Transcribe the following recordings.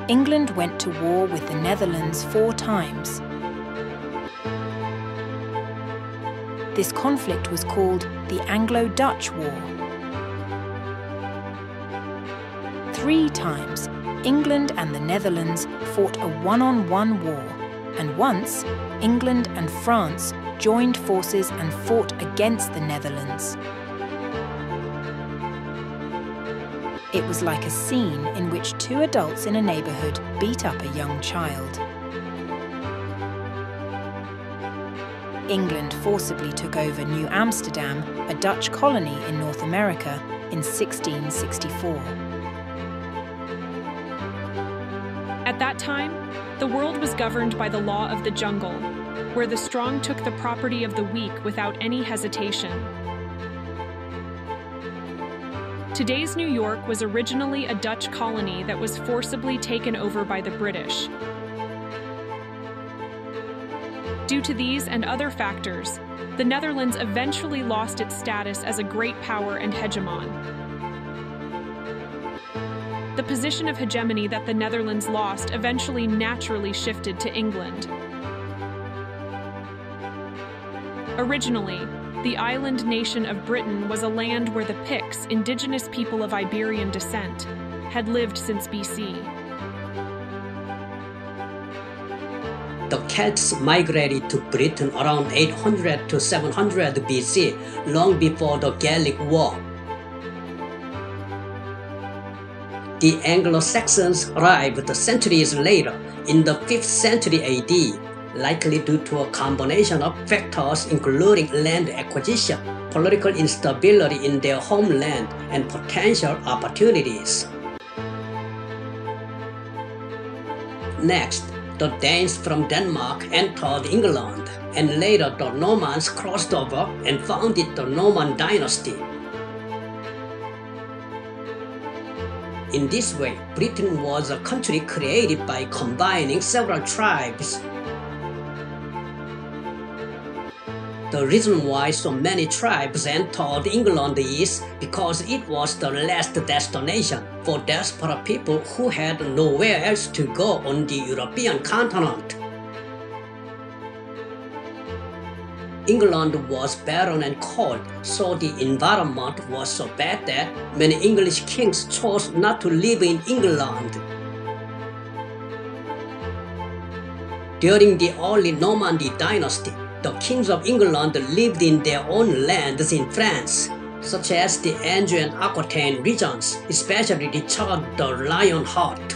England went to war with the Netherlands 4 times. This conflict was called the Anglo-Dutch War. 3 times, England and the Netherlands fought a one-on-one war, and once, England and France joined forces and fought against the Netherlands. It was like a scene in which 2 adults in a neighbourhood beat up a young child. England forcibly took over New Amsterdam, a Dutch colony in North America, in 1664. At that time, the world was governed by the law of the jungle, where the strong took the property of the weak without any hesitation. Today's New York was originally a Dutch colony that was forcibly taken over by the British. Due to these and other factors, the Netherlands eventually lost its status as a great power and hegemon. The position of hegemony that the Netherlands lost eventually naturally shifted to England. Originally, the island nation of Britain was a land where the Picts, indigenous people of Iberian descent, had lived since BC. The Celts migrated to Britain around 800 to 700 BC, long before the Gallic War. The Anglo-Saxons arrived centuries later, in the 5th century AD, likely due to a combination of factors including land acquisition, political instability in their homeland, and potential opportunities. Next, the Danes from Denmark entered England, and later the Normans crossed over and founded the Norman dynasty. In this way, Britain was a country created by combining several tribes. The reason why so many tribes entered England is because it was the last destination for desperate people who had nowhere else to go on the European continent. England was barren and cold, so the environment was so bad that many English kings chose not to live in England. During the early Normandy dynasty, the kings of England lived in their own lands in France, such as the Anjou and Aquitaine regions, especially Richard the Lionheart.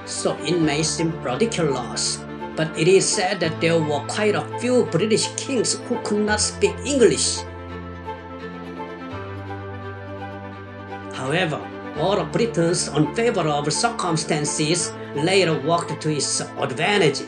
So it may seem ridiculous, but it is said that there were quite a few British kings who could not speak English. However, all of Britain's unfavorable circumstances later worked to its advantage.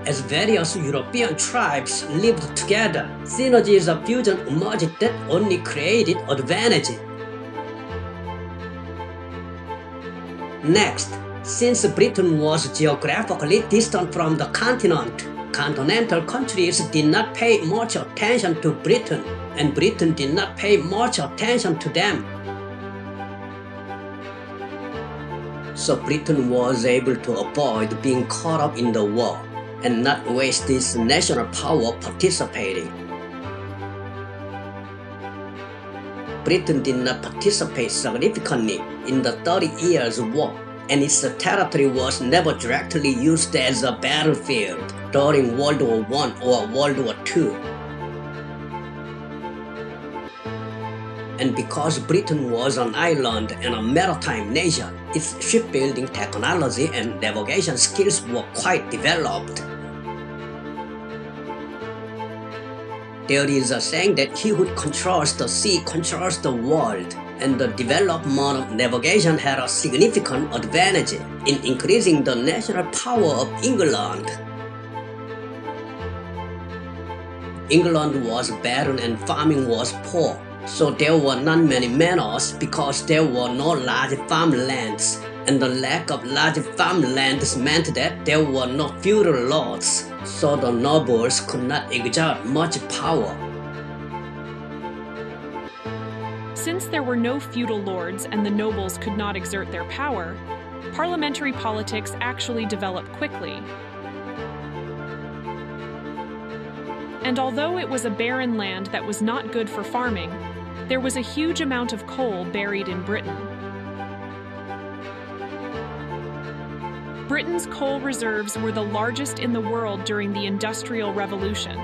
As various European tribes lived together, synergies of fusion emerged that only created advantage. Next, since Britain was geographically distant from the continent, continental countries did not pay much attention to Britain, and Britain did not pay much attention to them. So Britain was able to avoid being caught up in the war and not waste its national power participating. Britain did not participate significantly in the 30 Years' War, and its territory was never directly used as a battlefield during World War I or World War II. And because Britain was an island and a maritime nation, its shipbuilding technology and navigation skills were quite developed. There is a saying that he who controls the sea controls the world, and the development of navigation had a significant advantage in increasing the national power of England. England was barren and farming was poor, so there were not many manors because there were no large farmlands, and the lack of large farmlands meant that there were no feudal lords, so the nobles could not exert much power. since there were no feudal lords and the nobles could not exert their power, parliamentary politics actually developed quickly. And although it was a barren land that was not good for farming, there was a huge amount of coal buried in Britain. Britain's coal reserves were the largest in the world during the Industrial Revolution.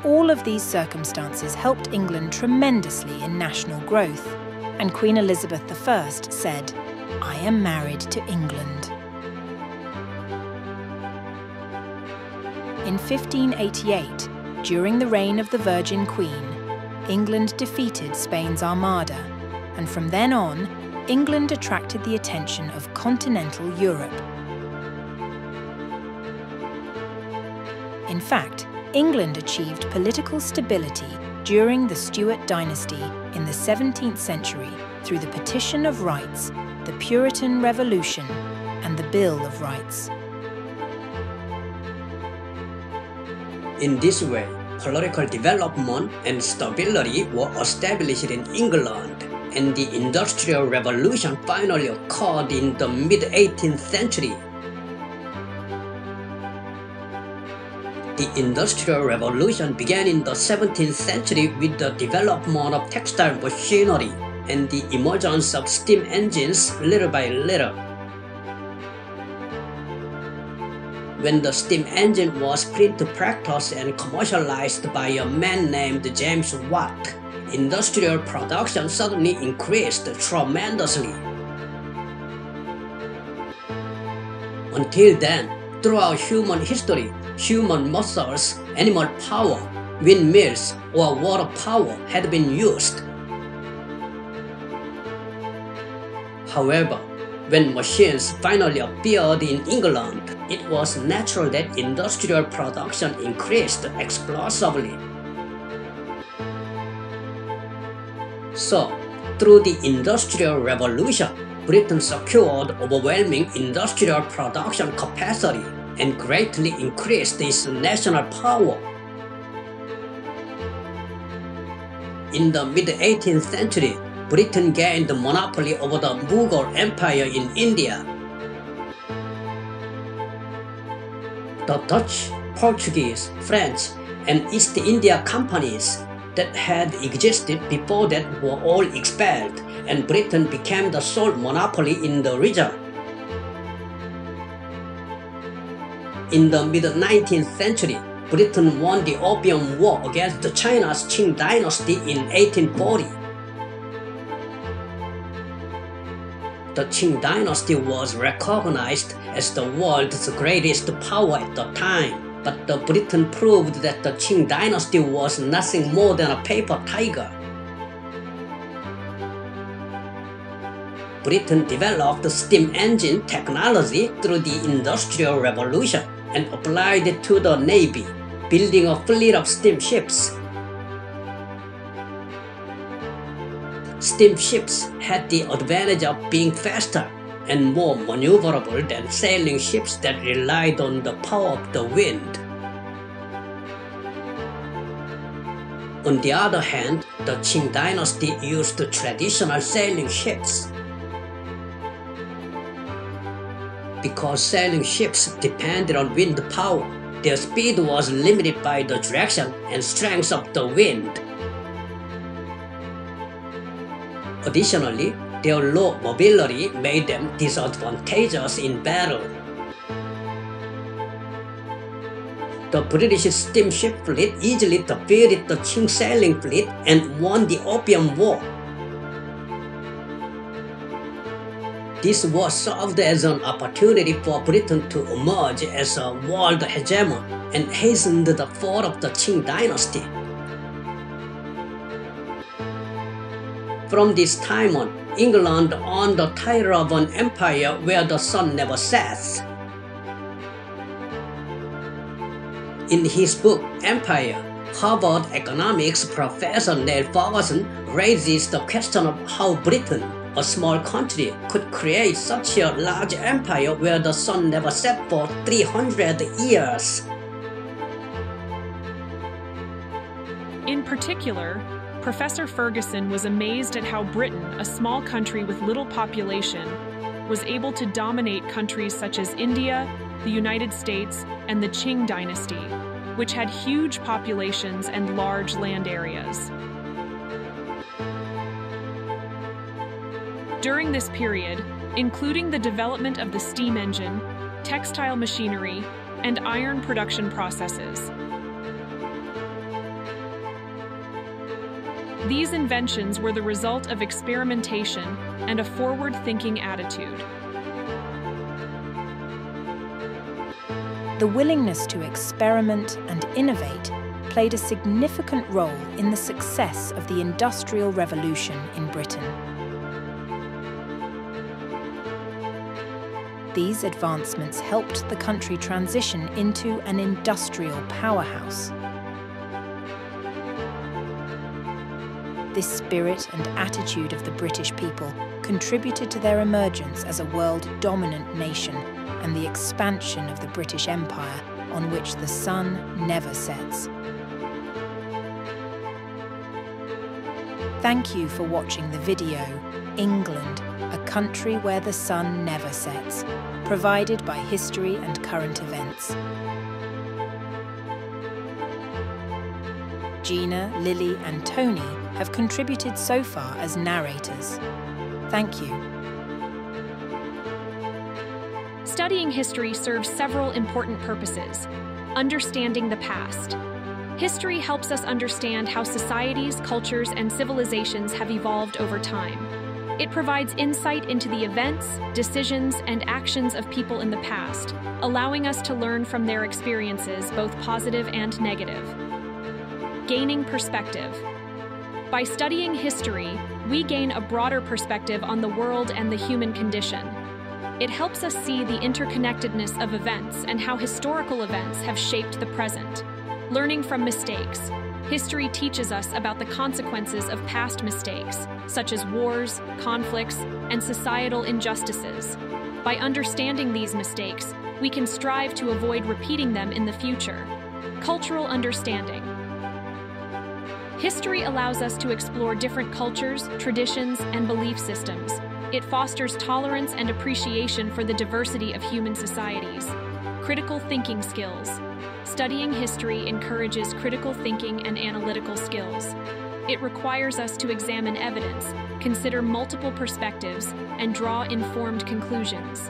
All of these circumstances helped England tremendously in national growth, and Queen Elizabeth I said, "I am married to England." In 1588, during the reign of the Virgin Queen, England defeated Spain's Armada, and from then on, England attracted the attention of continental Europe. In fact, England achieved political stability during the Stuart dynasty in the 17th century through the Petition of Rights, the Puritan Revolution, and the Bill of Rights. In this way, political development and stability were established in England, and the Industrial Revolution finally occurred in the mid-18th century. The Industrial Revolution began in the 17th century with the development of textile machinery and the emergence of steam engines little by little. When the steam engine was put into practice and commercialized by a man named James Watt, industrial production suddenly increased tremendously. Until then, throughout human history, human muscles, animal power, windmills, or water power had been used. However, when machines finally appeared in England, it was natural that industrial production increased explosively. So, through the Industrial Revolution, Britain secured overwhelming industrial production capacity and greatly increased its national power. In the mid-18th century, Britain gained the monopoly over the Mughal Empire in India. The Dutch, Portuguese, French, and East India companies that had existed before that were all expelled, and Britain became the sole monopoly in the region. In the mid-19th century, Britain won the Opium War against China's Qing dynasty in 1840. The Qing dynasty was recognized as the world's greatest power at the time, but Britain proved that the Qing dynasty was nothing more than a paper tiger. Britain developed steam engine technology through the Industrial Revolution and applied it to the Navy, building a fleet of steamships. Steamships had the advantage of being faster and more maneuverable than sailing ships that relied on the power of the wind. On the other hand, the Qing dynasty used traditional sailing ships. Because sailing ships depended on wind power, their speed was limited by the direction and strength of the wind. Additionally, their low mobility made them disadvantageous in battle. The British steamship fleet easily defeated the Qing sailing fleet and won the Opium War. This war served as an opportunity for Britain to emerge as a world hegemon and hastened the fall of the Qing dynasty. From this time on, England earned the title of an empire where the sun never sets. In his book Empire, Harvard economics professor Neil Ferguson raises the question of how Britain, a small country, could create such a large empire where the sun never set for 300 years. In particular, Professor Ferguson was amazed at how Britain, a small country with little population, was able to dominate countries such as India, the United States, and the Qing dynasty, which had huge populations and large land areas. During this period, including the development of the steam engine, textile machinery, and iron production processes. These inventions were the result of experimentation and a forward-thinking attitude. The willingness to experiment and innovate played a significant role in the success of the Industrial Revolution in Britain. These advancements helped the country transition into an industrial powerhouse. This spirit and attitude of the British people contributed to their emergence as a world-dominant nation and the expansion of the British Empire, on which the sun never sets. Thank you for watching the video, England, a country where the sun never sets, provided by History and Current Events. Gina, Lily and Tony have contributed so far as narrators. Thank you. Studying history serves several important purposes. Understanding the past. History helps us understand how societies, cultures, and civilizations have evolved over time. It provides insight into the events, decisions, and actions of people in the past, allowing us to learn from their experiences, both positive and negative. Gaining perspective. By studying history, we gain a broader perspective on the world and the human condition. It helps us see the interconnectedness of events and how historical events have shaped the present. Learning from mistakes. History teaches us about the consequences of past mistakes, such as wars, conflicts, and societal injustices. By understanding these mistakes, we can strive to avoid repeating them in the future. Cultural understanding. History allows us to explore different cultures, traditions, and belief systems. It fosters tolerance and appreciation for the diversity of human societies. Critical thinking skills. Studying history encourages critical thinking and analytical skills. It requires us to examine evidence, consider multiple perspectives, and draw informed conclusions.